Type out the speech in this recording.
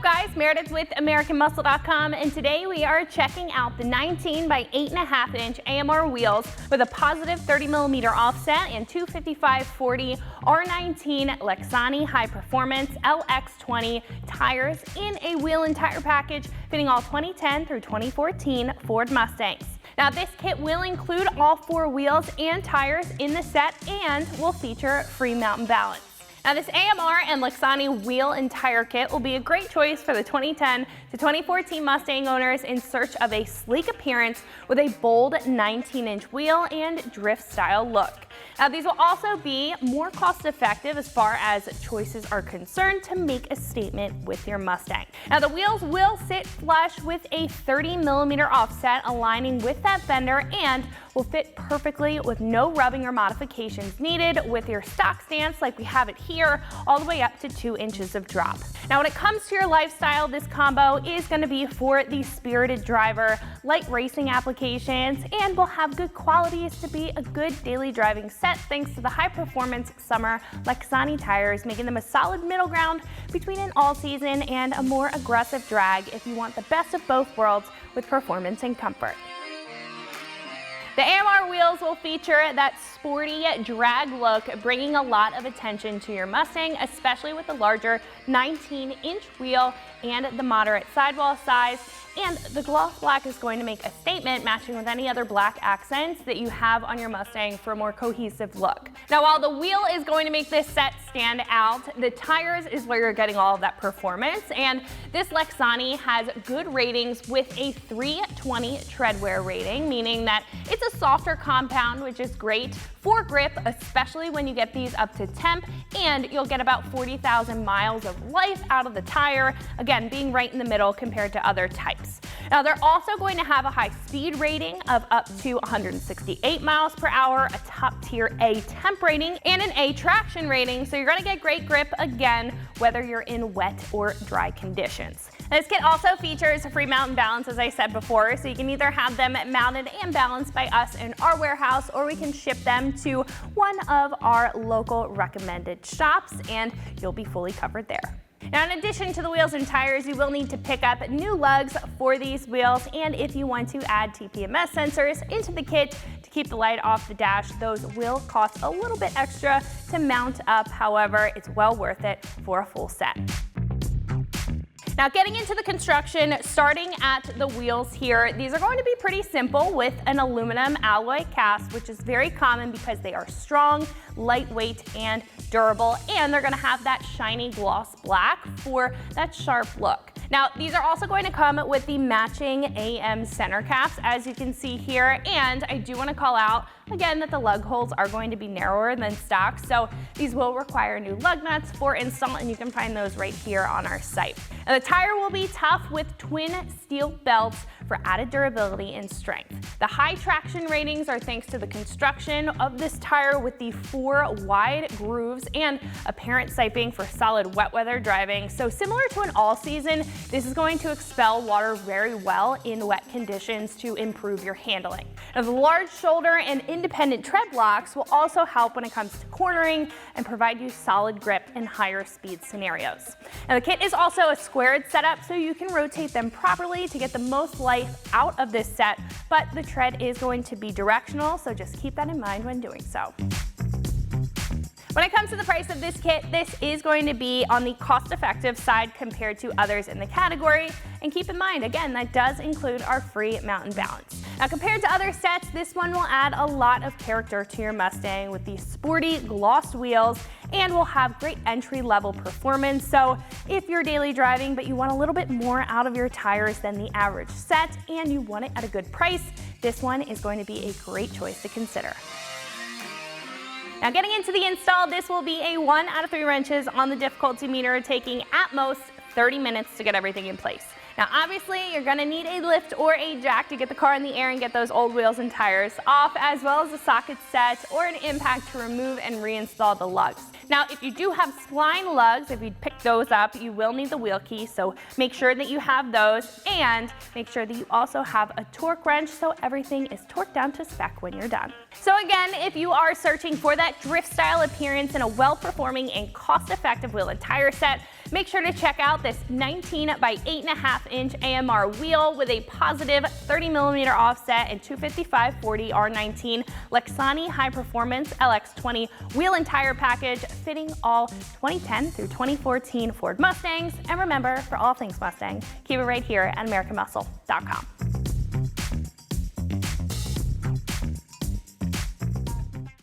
guys? Meredith with AmericanMuscle.com, and today we are checking out the 19 by 8.5 inch AMR wheels with a positive 30mm offset and 255/40 R19 Lexani High Performance LX20 tires in a wheel and tire package fitting all 2010 through 2014 Ford Mustangs. Now this kit will include all 4 wheels and tires in the set and will feature free mount and balance. Now this AMR and Lexani wheel and tire kit will be a great choice for the 2010 to 2014 Mustang owners in search of a sleek appearance with a bold 19-inch wheel and drift style look. Now these will also be more cost effective as far as choices are concerned to make a statement with your Mustang. Now the wheels will sit flush with a 30mm offset aligning with that fender and will fit perfectly with no rubbing or modifications needed with your stock stance like we have it here all the way up to 2 inches of drop. Now when it comes to your lifestyle, this combo is going to be for the spirited driver, light racing applications, and will have good qualities to be a good daily driving set thanks to the high performance summer Lexani tires, making them a solid middle ground between an all season and a more aggressive drag if you want the best of both worlds with performance and comfort. The AMR wheels will feature that sporty drag look, bringing a lot of attention to your Mustang, especially with the larger 19-inch wheel and the moderate sidewall size. And the gloss black is going to make a statement, matching with any other black accents that you have on your Mustang for a more cohesive look. Now while the wheel is going to make this set stand out, the tires is where you're getting all of that performance, and this Lexani has good ratings with a 320 tread wear rating, meaning that it's a softer compound, which is great for grip, especially when you get these up to temp, and you'll get about 40,000 miles of life out of the tire, again being right in the middle compared to other types. Now they're also going to have a high speed rating of up to 168 miles per hour, a top tier A temp rating, and an A traction rating, so you're going to get great grip again whether you're in wet or dry conditions. This kit also features a free mount and balance, as I said before, so you can either have them mounted and balanced by us in our warehouse, or we can ship them to one of our local recommended shops and you'll be fully covered there. Now in addition to the wheels and tires, you will need to pick up new lugs for these wheels, and if you want to add TPMS sensors into the kit to keep the light off the dash, those will cost a little bit extra to mount up. However, it's well worth it for a full set. Now getting into the construction, starting at the wheels here, these are going to be pretty simple with an aluminum alloy cast, which is very common because they are strong, lightweight, and durable, and they're going to have that shiny gloss black for that sharp look. Now these are also going to come with the matching AM center caps, as you can see here, and I do want to call out again that the lug holes are going to be narrower than stock, so these will require new lug nuts for install, and you can find those right here on our site. And the tire will be tough with twin steel belts for added durability and strength. The high traction ratings are thanks to the construction of this tire with the 4 wide grooves and apparent siping for solid wet weather driving. So similar to an all season, this is going to expel water very well in wet conditions to improve your handling. Now the large shoulder and independent tread blocks will also help when it comes to cornering and provide you solid grip in higher speed scenarios. Now the kit is also a squared setup, so you can rotate them properly to get the most life out of this set, but the tread is going to be directional, so just keep that in mind when doing so. When it comes to the price of this kit, this is going to be on the cost-effective side compared to others in the category. And keep in mind, again, that does include our free mount and balance. Now, compared to other sets, this one will add a lot of character to your Mustang with these sporty glossed wheels and will have great entry-level performance. So if you're daily driving but you want a little bit more out of your tires than the average set and you want it at a good price, this one is going to be a great choice to consider. Now getting into the install, this will be a 1 out of 3 wrenches on the difficulty meter, taking at most 30 minutes to get everything in place. Now obviously you're going to need a lift or a jack to get the car in the air and get those old wheels and tires off, as well as a socket set or an impact to remove and reinstall the lugs. Now if you do have spline lugs, if you pick those up, you will need the wheel key, so make sure that you have those, and make sure that you also have a torque wrench so everything is torqued down to spec when you're done. So again, if you are searching for that drift style appearance in a well-performing and cost-effective wheel and tire set, Make sure to check out this 19 by 8.5 inch AMR wheel with a positive 30mm offset and 255/40 R19 Lexani High Performance LX20 wheel and tire package, fitting all 2010 through 2014 Ford Mustangs. And remember, for all things Mustang, keep it right here at AmericanMuscle.com.